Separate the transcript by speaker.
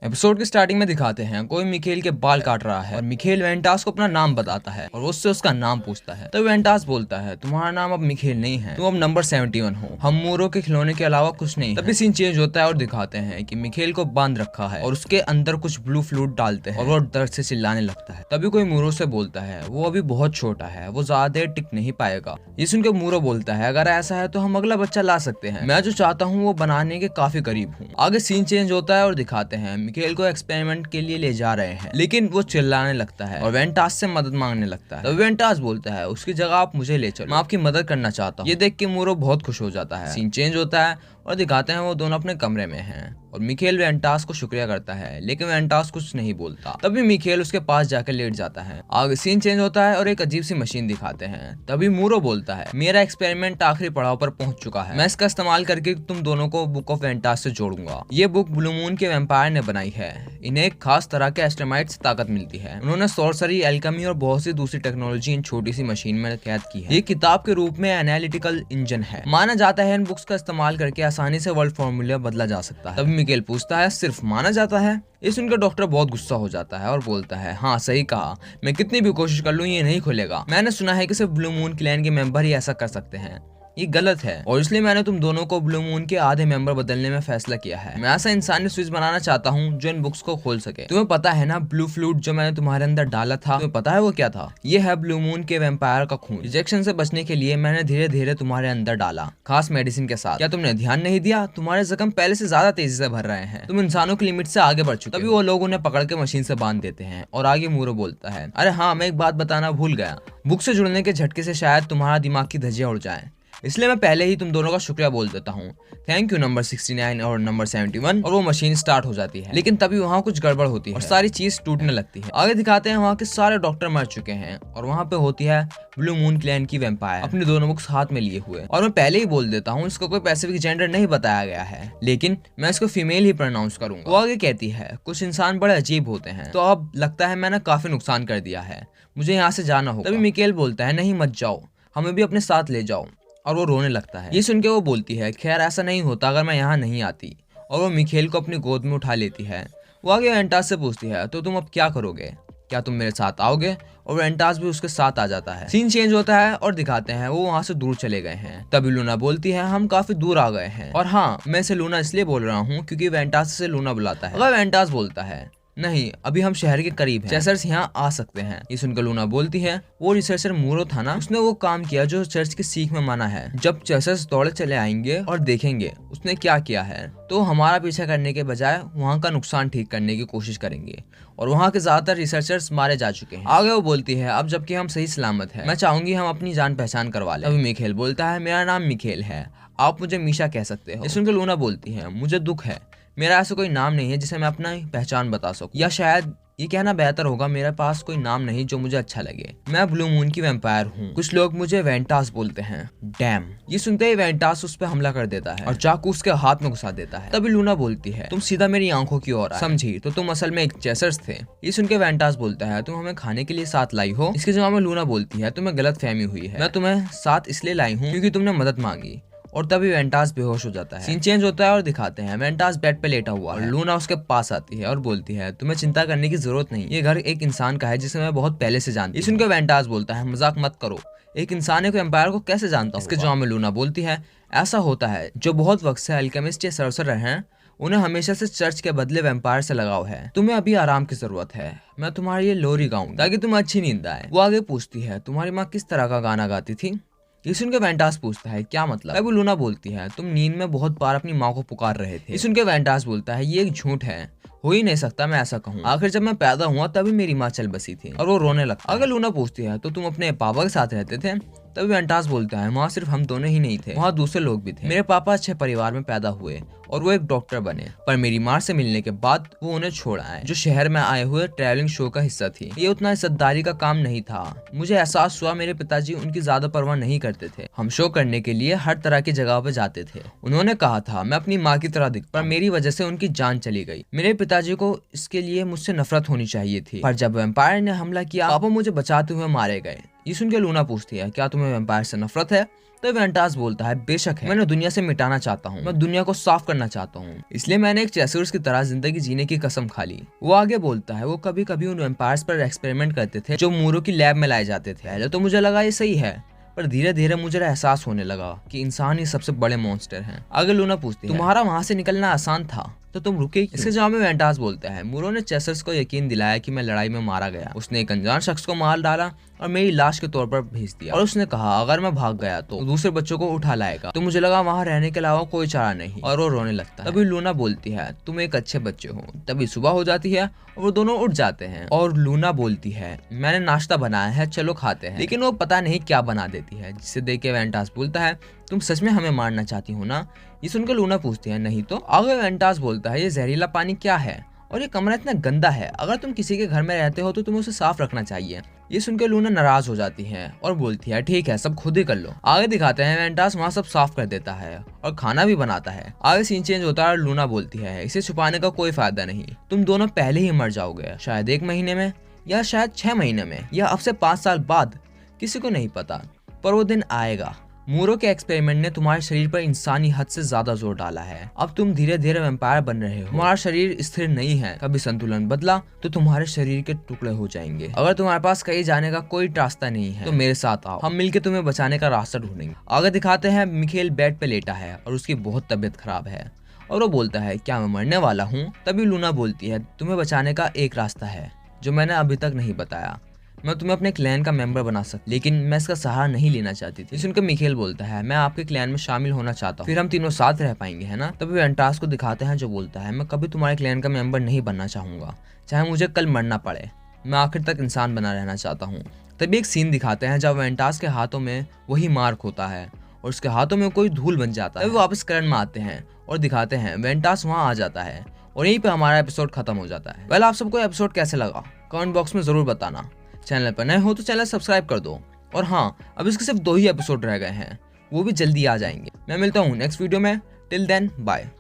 Speaker 1: Episode की starting में दिखाते हैं कोई मिखेल के बाल काट रहा है और मिखेल वेंटास को अपना नाम बताता है और उससे उसका नाम पूछता है। तो वेंटास बोलता है तुम्हारा नाम अब मिखेल नहीं है, तुम अब नंबर 71 हो, हम मूरो के खिलौने के अलावा कुछ नहीं। तभी सीन चेंज होता है और दिखाते हैं कि मिखेल को बांध रखा है और उसके अंदर कुछ ब्लू फ्लूइड डालते हैं और वो दर्द से चिल्लाने लगता है। तभी कोई मूरो से बोलता है वो अभी बहुत छोटा है, वो ज्यादा देर टिक नहीं पाएगा। ये सुनकर मूरो बोलता है अगर ऐसा है तो हम अगला बच्चा ला सकते हैं, मैं जो चाहता हूँ वो बनाने के काफी करीब हूँ। आगे सीन चेंज होता है और दिखाते हैं मिखेल को एक्सपेरिमेंट के लिए ले जा रहे हैं, लेकिन वो चिल्लाने लगता है और वेंटास से मदद मांगने लगता है। तो वेंटास बोलता है उसकी जगह आप मुझे ले चलो, मैं आपकी मदद करना चाहता हूँ। ये देख के मूरो बहुत खुश हो जाता है। सीन चेंज होता है और दिखाते हैं वो दोनों अपने कमरे में हैं और मिखेल वेंटास को शुक्रिया करता है, लेकिन वेंटास कुछ नहीं बोलता। तभी मिखेल उसके पास जाकर लेट जाता है। आगे सीन चेंज होता है और एक अजीब सी मशीन दिखाते हैं। तभी मूरो बोलता है मेरा एक्सपेरिमेंट आखिरी पड़ाव पर पहुंच चुका है, मैं इसका इस्तेमाल करके तुम दोनों को बुक ऑफ वेंटास से जोड़ूंगा। ये बुक ब्लू मून के वेम्पायर ने बनाई है, इन्हें एक खास तरह के एस्ट्रोमाइट से ताकत मिलती है। उन्होंने सॉर्सरी, एल्केमी और बहुत सी दूसरी टेक्नोलॉजी इन छोटी सी मशीन में कैद की है। ये किताब के रूप में एनालिटिकल इंजन है। माना जाता है इन बुक्स का इस्तेमाल करके आसानी से वर्ल्ड फॉर्मूला बदला जा सकता है। तभी मिखेल पूछता है सिर्फ माना जाता है? ये सुनकर डॉक्टर बहुत गुस्सा हो जाता है और बोलता है हाँ सही कहा, मैं कितनी भी कोशिश कर लूँ ये नहीं खुलेगा। मैंने सुना है कि सिर्फ ब्लू मून क्लैन के मेंबर ही ऐसा कर सकते हैं, ये गलत है और इसलिए मैंने तुम दोनों को ब्लू मून के आधे मेंबर बदलने में फैसला किया है। मैं ऐसा इंसानी स्विच बनाना चाहता हूँ जो इन बुक्स को खोल सके। तुम्हें पता है ना ब्लू फ्लूइड जो मैंने तुम्हारे अंदर डाला था, तुम्हें पता है वो क्या था? ये है ब्लू मून के वेम्पायर का खून। रिजेक्शन से बचने के लिए मैंने धीरे धीरे तुम्हारे अंदर डाला, खास मेडिसिन के साथ। क्या तुमने ध्यान नहीं दिया? तुम्हारे जख्म पहले से ज्यादा तेजी से भर रहे हैं, तुम इंसानों की लिमिट से आगे बढ़ चुके। तभी वो लोग उन्हें पकड़ के मशीन से बांध देते हैं और आगे मूरो बोलता है अरे हाँ मैं एक बात बताना भूल गया, बुक से जुड़ने के झटके से शायद तुम्हारा दिमाग की धज्जियां उड़ जाए, इसलिए मैं पहले ही तुम दोनों का शुक्रिया बोल देता हूँ। थैंक यू नंबर 69 और नंबर 71। और वो मशीन स्टार्ट हो जाती है, लेकिन तभी वहाँ कुछ गड़बड़ होती है और सारी चीज टूटने लगती है। आगे दिखाते हैं वहाँ के सारे डॉक्टर मर चुके हैं और वहाँ पे होती है ब्लू मून क्लैन की वेम्पायर अपने दोनों बुक्स हाथ में लिए हुए। और मैं पहले ही बोल देता हूँ इसको कोई पैसिफिक जेंडर नहीं बताया गया है, लेकिन मैं इसको फीमेल ही प्रोनाउंस करूंगा। वो आगे कहती है कुछ इंसान बड़े अजीब होते हैं, तो अब लगता है मैंने काफी नुकसान कर दिया है, मुझे यहाँ से जाना होगा। तभी मिखेल बोलता है नहीं मत जाओ, हमें भी अपने साथ ले जाओ, और वो रोने लगता है। ये सुन के वो बोलती है खैर ऐसा नहीं होता अगर मैं यहाँ नहीं आती, और वो मिखेल को अपनी गोद में उठा लेती है। वो आगे वेंटास से पूछती है तो तुम अब क्या करोगे, क्या तुम मेरे साथ आओगे? और वेंटास भी उसके साथ आ जाता है। सीन चेंज होता है और दिखाते हैं वो वहाँ से दूर चले गए हैं। तभी लूना बोलती है हम काफी दूर आ गए हैं, और हाँ मैं इसे लूना इसलिए बोल रहा हूँ क्योंकि वेंटास से लूना बुलाता है। अगर वेंटास बोलता है नहीं अभी हम शहर के करीब हैं, चेसर्स यहाँ आ सकते हैं। ये सुनकर लूना बोलती है वो रिसर्चर मूरो था ना, उसने वो काम किया जो चर्च की सीख में माना है। जब चेसर्स दौड़े चले आएंगे और देखेंगे उसने क्या किया है, तो हमारा पीछा करने के बजाय वहाँ का नुकसान ठीक करने की कोशिश करेंगे, और वहाँ के ज्यादातर रिसर्चर्स मारे जा चुके हैं। आगे वो बोलती है अब जबकि हम सही सलामत है, मैं चाहूंगी हम अपनी जान पहचान करवा लें। अभी मिखेल बोलता है मेरा नाम मिखेल है, आप मुझे मीशा कह सकते हो। ये सुनकर लूना बोलती है मुझे दुख है, मेरा ऐसा कोई नाम नहीं है जिसे मैं अपना पहचान बता सकूं, या शायद ये कहना बेहतर होगा मेरे पास कोई नाम नहीं जो मुझे अच्छा लगे। मैं ब्लू मून की वेम्पायर हूँ, कुछ लोग मुझे वेंटास बोलते हैं। डैम। ये सुनते ही वेंटास उस पर हमला कर देता है और चाकू उसके हाथ में घुसा देता है। तभी लूना बोलती है तुम सीधा मेरी आंखों की ओर आए, समझी? तो तुम असल में एक चेसर्स थे। ये सुन के वेंटास बोलता है तुम हमें खाने के लिए साथ लाई हो? इसके जवाब में लूना बोलती है तुम्हें गलत फहमी हुई है, मैं तुम्हें साथ इसलिए लाई हूँ क्योंकि तुमने मदद मांगी। और तभी वेंटास बेहोश हो जाता है। सीन चेंज होता है और दिखाते हैं वेंटास बेड पे लेटा हुआ है और लूना उसके पास आती है और बोलती है तुम्हें चिंता करने की जरूरत नहीं, ये घर एक इंसान का है जिसे मैं बहुत पहले से जानती हूँ। सुनकर वेंटास बोलता है मजाक मत करो, एक इंसान एक एम्पायर को कैसे जानता हूँ? इसके जवाब में लूना बोलती है ऐसा होता है जो बहुत वक्त से अल्केमिस्ट या सरसर रहे हैं, उन्हें हमेशा से चर्च के बदले वेम्पायर से लगाव है। तुम्हें अभी आराम की जरूरत है, मैं तुम्हारे लिए लोरी गाऊं ताकि तुम्हें अच्छी नींद आए। वो आगे पूछती है तुम्हारी माँ किस तरह का गाना गाती थी? ये सुन के वेंटास पूछता है क्या मतलब? अब लूना बोलती है तुम नींद में बहुत बार अपनी माँ को पुकार रहे थे। ये सुन के वेंटास बोलता है ये एक झूठ है, हो ही नहीं सकता मैं ऐसा कहूँ, आखिर जब मैं पैदा हुआ तभी मेरी माँ चल बसी थी। और वो रोने लगता है। अगर लूना पूछती है तो तुम अपने पापा के साथ रहते थे? तभी वेंटास बोलता है वहाँ सिर्फ हम दोनों ही नहीं थे, वहाँ दूसरे लोग भी थे। मेरे पापा अच्छे परिवार में पैदा हुए और वो एक डॉक्टर बने, पर मेरी माँ से मिलने के बाद वो उन्हें छोड़ आए, जो शहर में आए हुए ट्रैवलिंग शो का हिस्सा थी। ये उतना इज्जतदारी का काम नहीं था। मुझे एहसास हुआ मेरे पिताजी उनकी ज्यादा परवाह नहीं करते थे, हम शो करने के लिए हर तरह की जगह पे जाते थे। उन्होंने कहा था मैं अपनी माँ की तरह दिखता, पर मेरी वजह से उनकी जान चली गई। मेरे पिताजी को इसके लिए मुझसे नफरत होनी चाहिए थी, पर जब वेम्पायर ने हमला किया पापा मुझे बचाते हुए मारे गए। ये सुन के लूना पूछती है क्या तुम्हें वैम्पायर से नफरत है? तो वेंटास बोलता है बेशक है, मैंने दुनिया से मिटाना चाहता हूँ, मैं दुनिया को साफ करना चाहता हूँ, इसलिए मैंने एक चेसर्स की तरह जिंदगी जीने की कसम खा ली। वो आगे बोलता है वो कभी कभी उन वैम्पायर्स पर एक्सपेरिमेंट करते थे जो मूरो की लैब में लाए जाते थे। पहले तो मुझे लगा ये सही है, पर धीरे धीरे मुझे एहसास होने लगा कि इंसान ही सबसे बड़े मॉन्स्टर हैं। आगे लूना पूछती है तुम्हारा वहां से निकलना आसान था तो तुम रुके क्यों? इसके जवाब में वेंटास बोलता है मूरो ने चेसर्स को यकीन दिलाया कि मैं लड़ाई में मारा गया। उसने एक अनजान शख्स को मार डाला और मेरी लाश के तौर पर भेज दिया और उसने कहा अगर मैं भाग गया तो दूसरे बच्चों को उठा लाएगा। तो मुझे लगा वहाँ रहने के अलावा कोई चारा नहीं और वो रोने लगता है। तभी लूना बोलती है तुम एक अच्छे बच्चे हो। तभी सुबह हो जाती है और वो दोनों उठ जाते हैं और लूना बोलती है मैंने नाश्ता बनाया है चलो खाते हैं, लेकिन वो पता नहीं क्या बना देती है, जिसे देख के वेंटास बोलता है तुम सच में हमें मारना चाहती हो ना? ये सुनकर लूना पूछती है नहीं तो। आगे वेंटास बोलता है ये जहरीला पानी क्या है और ये कमरा इतना गंदा है, अगर तुम किसी के घर में रहते हो तो तुम्हें उसे साफ रखना चाहिए। ये सुनकर लूना नाराज हो जाती है और बोलती है ठीक है सब खुद ही कर लो। आगे दिखाते हैं वेंटास वहाँ सब साफ कर देता है और खाना भी बनाता है। आगे सीन चेंज होता है और लूना बोलती है इसे छुपाने का कोई फायदा नहीं, तुम दोनों पहले ही मर जाओगे, शायद 1 महीने में या शायद 6 महीने में या अब से 5 साल बाद, किसी को नहीं पता, पर वो दिन आएगा। मूरो के एक्सपेरिमेंट ने तुम्हारे शरीर पर इंसानी हद से ज्यादा जोर डाला है, अब तुम धीरे धीरे वैम्पायर बन रहे हो। तुम्हारा शरीर स्थिर नहीं है, कभी संतुलन बदला तो तुम्हारे शरीर के टुकड़े हो जाएंगे। अगर तुम्हारे पास कहीं जाने का कोई रास्ता नहीं है तो मेरे साथ आओ, हम मिलकर तुम्हें बचाने का रास्ता ढूंढेंगे। आगे दिखाते हैं मिखेल बेड पे लेटा है और उसकी बहुत तबीयत खराब है और वो बोलता है क्या मैं मरने वाला हूँ? तभी लूना बोलती है तुम्हें बचाने का एक रास्ता है जो मैंने अभी तक नहीं बताया, मैं तुम्हें अपने क्लैन का मेंबर बना सकती, लेकिन मैं इसका सहारा नहीं लेना चाहती थी। सुनकर मिखेल बोलता है मैं आपके क्लैन में शामिल होना चाहता हूँ, फिर हम तीनों साथ रह पाएंगे, है ना? तभी वेंटास को दिखाते हैं जो बोलता है मैं कभी तुम्हारे क्लैन का मेंबर नहीं बनना चाहूंगा, चाहे मुझे कल मरना पड़े, मैं आखिर तक इंसान बना रहना चाहता हूँ। तभी एक सीन दिखाते हैं जब वेंटास के हाथों में वही मार्क होता है और उसके हाथों में कोई धूल बन जाता है। तभी वापस करंट में आते हैं और दिखाते हैं वेंटास वहाँ आ जाता है और यहीं पे हमारा एपिसोड खत्म हो जाता है। वेल आप सबको एपिसोड कैसे लगा कमेंट बॉक्स में जरूर बताना। चैनल पर नए हो तो चैनल सब्सक्राइब कर दो और हाँ अब इसके सिर्फ 2 ही एपिसोड रह गए हैं, वो भी जल्दी आ जाएंगे। मैं मिलता हूँ नेक्स्ट वीडियो में, टिल देन बाय।